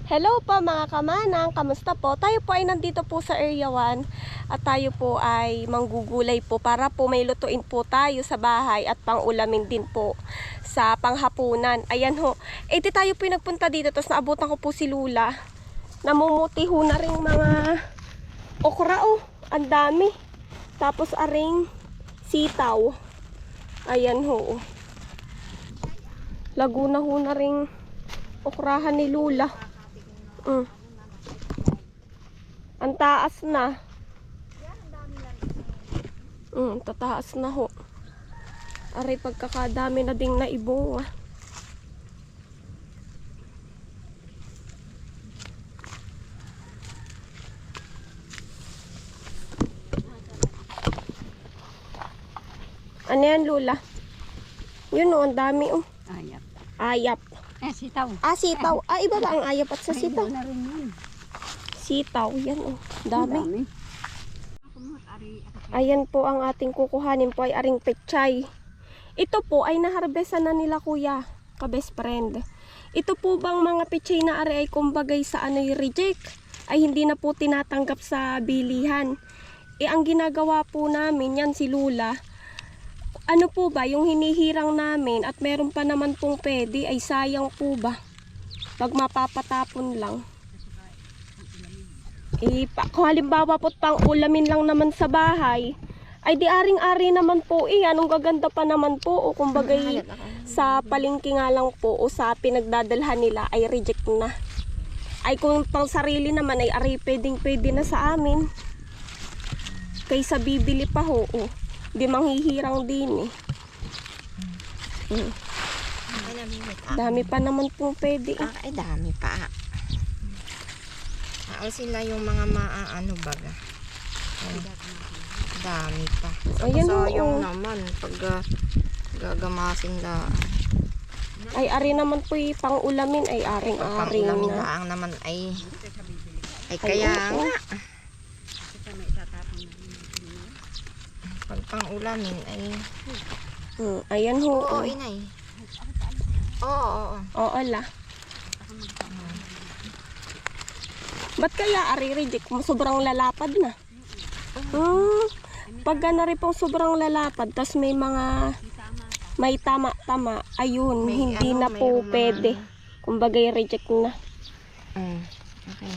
Hello po mga kamanang, kamusta po? Tayo po ay nandito po sa Area 1 at tayo po ay manggugulay po para po may lutuin po tayo sa bahay at pang-ulamin din po sa panghapunan. Ayan ho, di tayo po nagpunta dito tapos naabutan ko po si Lula. Namumuti ho na rin mga okra ang dami. Tapos aring sitaw. Ayan ho. Laguna ho na rin okrahan ni Lula. Ang taas na. Tataas na ho. Aray pagkakadami na ding naibunga. Ano yan, Lula? Yun ang dami Ayap. Ayap. Sitaw. Sitaw. Iba ba ang ayap at sa sitaw? Na rin yun. Sitaw, yan dami. Dami. Ayan po ang ating kukuhanin po ay aring pechay. Ito po ay naharbesan na nila kuya, ka-best friend. Ito po bang mga pechay na ari ay kumbagay sa reject? Ay hindi na po tinatanggap sa bilihan. Ang ginagawa po namin, yan si Lula, ano po ba, yung hinihirang namin at meron pa naman pong pwede, ay sayang po ba? Pag mapapatapon lang. Kung halimbawa po pang ulamin lang naman sa bahay, ay di aring-ari naman po anong gaganda pa naman po o kumbagay sa palengke nga lang po o sa pinagdadalhan nila ay reject na. Ay kung pang sarili naman ay ari pwede na sa amin. Kaysa bibili pa ho, di manghihirang din Dami pa naman pong pwede Ay dami pa. Sila yung mga maaano baga. Dami pa. Ayan, sayang naman pag gagamasin na. Ay ari naman po pang ulamin ay aring-aring Pang-ulamin na. laang naman ay kaya nga. Pag pang-ulamin ay ayan ho. oo, inay. Oo. Oo la. Ba't kaya ari-reject mo? Sobrang lalapad na. Pagka na rin pong sobrang lalapad, tas may tama-tama, ayun, May hindi na po pwede. Kumbaga reject na. Okay.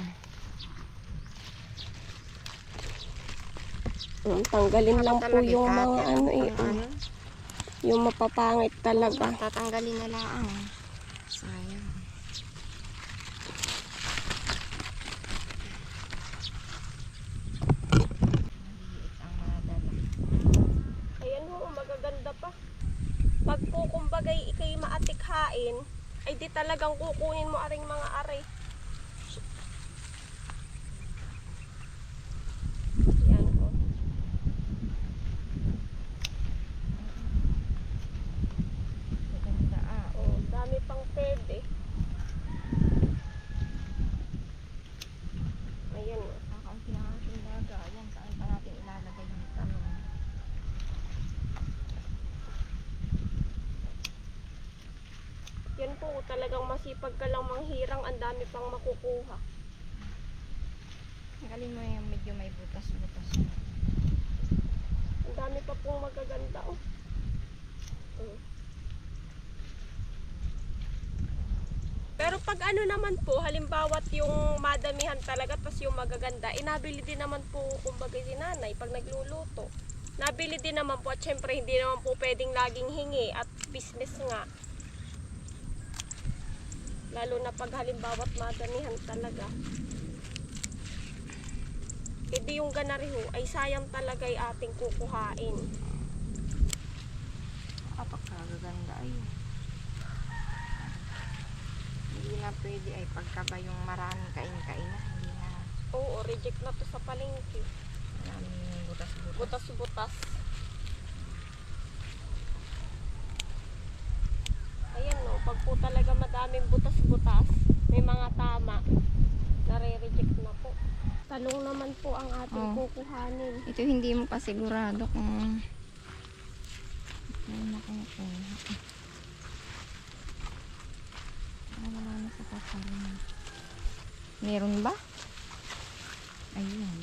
Tanggalin lang po yung mga yung mapapangit talaga. Tatanggalin na lang. Sayang. Ayan ho, magaganda pa. Pag po kumbagay ikay maatikhain, ay di talagang kukunin mo aring mga are. Yan ho. Maganda dami pang pwede. Ayan o. Kakaunti na ang simbaga. Yan, saan pa natin ilalagay yung tanong. Yan po, talagang masipag ka lang manghirang, ang dami pang makukuha. Galing mo yung medyo may butas-butas. Ang dami pa pong magaganda Pero pag ano naman po, halimbawa yung madamihan talaga, tapos yung magaganda, nabili din naman po, kumbaga si nanay, pag nagluluto. Nabili din naman po, at syempre hindi naman po pwedeng laging hingi at business nga. Lalo na pag halimbawa madamihan talaga. Di yung ganariho, ay sayang talaga ay ating kukuhain. Pagkaganda ay. Hindi na pwede ay pagkaba yung maraming kain-kain na. Hindi na. Oo, reject na to sa palengke. Maraming butas-butas. Butas-butas. Ayan pag po talaga madaming butas-butas, may mga tama, nare-reject na po. Talong naman po ang ating kukuhanin. Ito hindi mo pa sigurado kung ano makukuha. Wala na sa paparin. Meron ba? Ayan.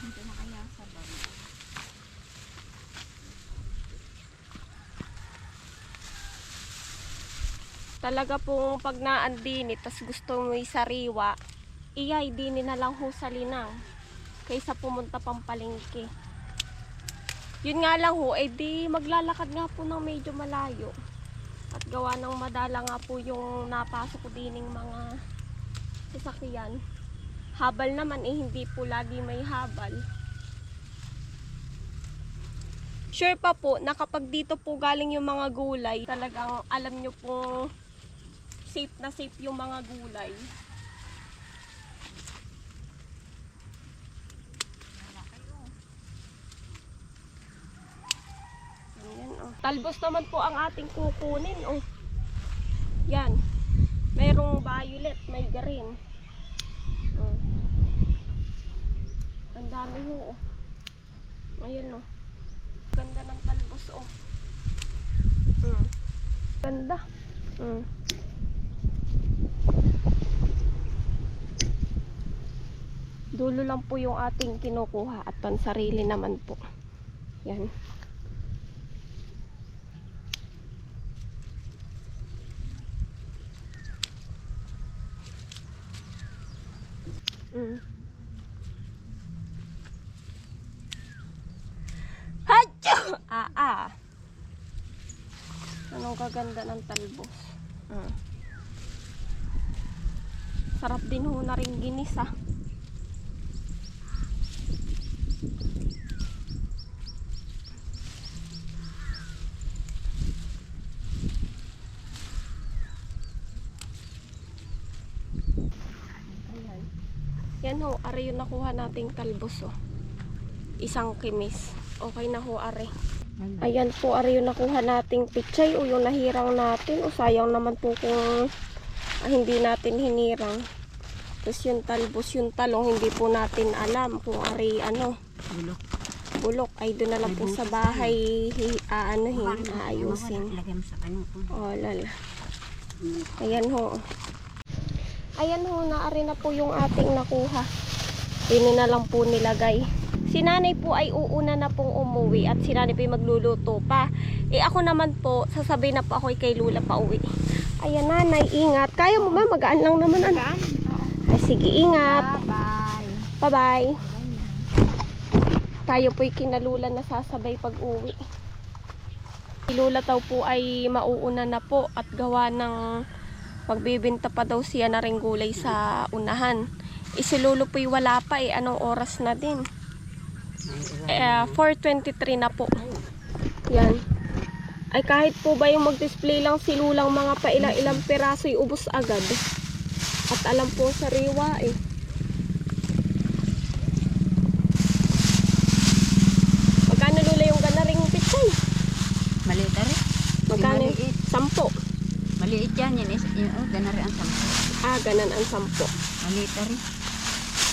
Dito na kaya sa baba. Talaga pong pag naandinit, tas gusto mo sariwa, iyay dini na lang ho sa linang kaysa pumunta pang palengke. Yun nga lang ho, eh di maglalakad nga po ng medyo malayo. At gawa ng madala nga po yung napasok ko dining mga sasakyan. Habal naman eh, hindi po lagi may habal. Sure pa po na kapag dito po galing yung mga gulay, talagang alam nyo po safe na safe yung mga gulay. Ayan, oh. Talbos naman po ang ating kukunin. Oh. Yan. Mayroong violet, may green. Oh. Ang dami ho. Oh. Ayan oh. Ganda ng talbos oh. Ganda. Dulo lang po yung ating kinukuha at pansarili naman po. Yan. Hacho! Anong kaganda ng talbos. Sarap din ho na rin ginisa. Yan ho, are yung nakuha nating talbos oh. Isang kimis. Okay na ho, are. Ayan po, are yung nakuha nating pichay o yung nahirang natin. O sayang naman po kung hindi natin hinirang. Tapos yung talbos, yung talong, hindi po natin alam kung are ano. Bulok. Ay doon na lang po sa bahay aayusin. Oh, lala. Ayan ho. Ayan ho, naari na po yung ating nakuha. Dini na lang po nilagay. Si nanay po ay uuna na pong umuwi at si nanay po ay magluluto pa. Eh ako naman po, sasabay na po ako kay Lula pa uwi. Ayan nanay, ingat. Kaya mo ba? Magaan lang naman. Magaan? Ay sige, ingat. Bye-bye. Bye-bye. Tayo po'y kinalula na sasabay pag uwi. Si Lula daw po ay mauuna na po at gawa ng magbibinta pa daw siya na ring gulay sa unahan. Isilulo po'y wala pa eh. Anong oras na din? 4:23 na po. Yan. Ay kahit po ba yung mag-display lang si Lulang mga pailang-ilang piraso'y ubos agad. At alam po sariwa eh. Magkano Lula yung ganaring pitsay? Maliit rin. Magkano? 10. Maliit yan. Ganari ang 10. Ganan ang 10. Maliit rin.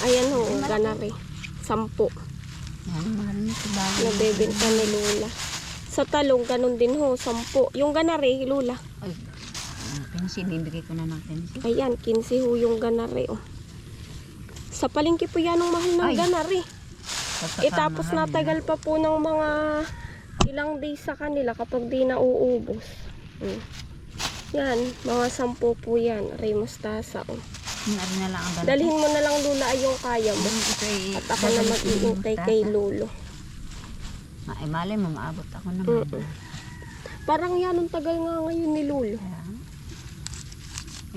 Ayan ho, ganari. 10. Yan, mahal nito bago. Nabebenta ni Lula. Sa talong, ganun din ho, 10. Yung ganari, Lula. Ay, pensi, bibigay ko na ng pensi. Ayan, 15 ho yung ganari. Oh. Sa palengke po yan ang mahal ng ganari. Tapos natagal pa po ng mga ilang days sa kanila kapag di nauubos. Yan, mga 10 po yan. Ray mustasa. Oh. Na lang ang Dalhin mo na lang Lula ay yung kaya mo. At ako na mag-iintay kay Lolo. Ay, malay mo, maabot ako naman. Parang yan ang tagal nga ngayon ni Lolo.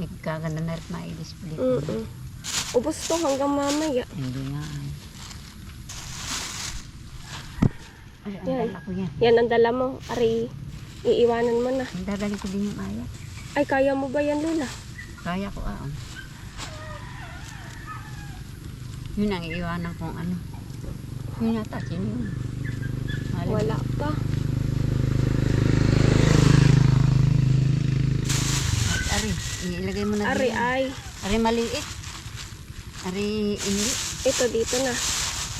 Eh, kaganda na rin ma-display. Ubus to hanggang mamaya. Hindi nga. Ay, ang Yan. dala ko yan. Yan ang dala mo. Ari, iiwanan mo na. Ang dadali ko din yung ayat. Ay, kaya mo ba yan, Lula? Kaya ko, Yun ang iiwanan kong ano. Yun yata, sino yun? Wala pa. Ari, ilagay mo na Ari, din. ay. Ari, maliit. Ari, hindi. Ito dito na.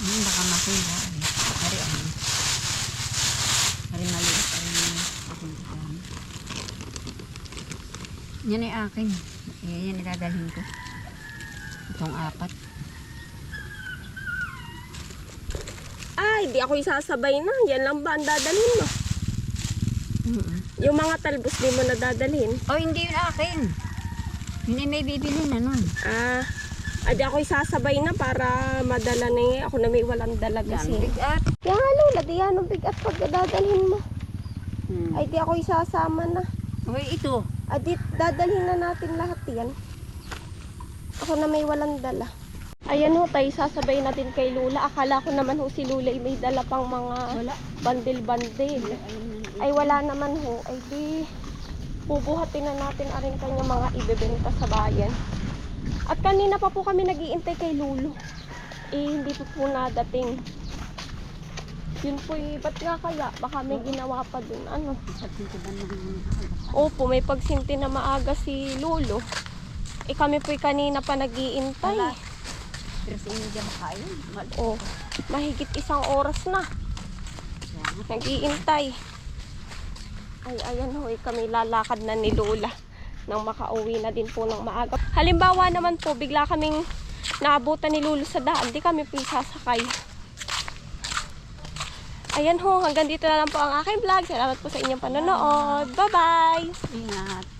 Baka makina. Ari, ano. Ari, maliit. Ari, papuntahan. Yan ay akin. Yan idadalhin ko. Itong 4. Ay, di ako isasabay na. Yan lang ba ang dadalhin mo? Yung mga talbos di mo na dadalhin. Oh, hindi yun akin. Yun ay may bibili na nun. Di ako isasabay na para madala na eh. Ako na may walang dala Yan, kasi. bigat. Yan nga Lola, di yan ang bigat pag dadalhin mo. Ay, di ako isasama na. Okay, ito. Di dadalhin na natin lahat yan. Ako na may walang dala. Ayan ho tayo, sasabay natin kay Lula. Akala ko naman ho si Lula ay may dala pang mga bandil-bandil. Ay wala naman ho. Ay di, bubuhatin na natin aring kanya mga ibebenta sa bayan. At kanina pa po kami nag-iintay kay Lulo. Hindi po nadating. Yun po ba't nga kaya? Baka may ginawa pa dun. Ano? Opo, may pagsinti na maaga si Lulo. Kami po'y kanina pa nag-iintay. Pero sa inyo dyan makain. Mahigit 1 oras na. Nag-iintay. Ay, ayan ho, kami lalakad na ni Lola nang makauwi na din po ng maaga. Halimbawa naman po, bigla kaming naabutan ni Lolo sa daan, di kami po sasakay. Ayan ho, hanggang dito na lang po ang aking vlog. Salamat po sa inyong panonood. Bye-bye! Ingat.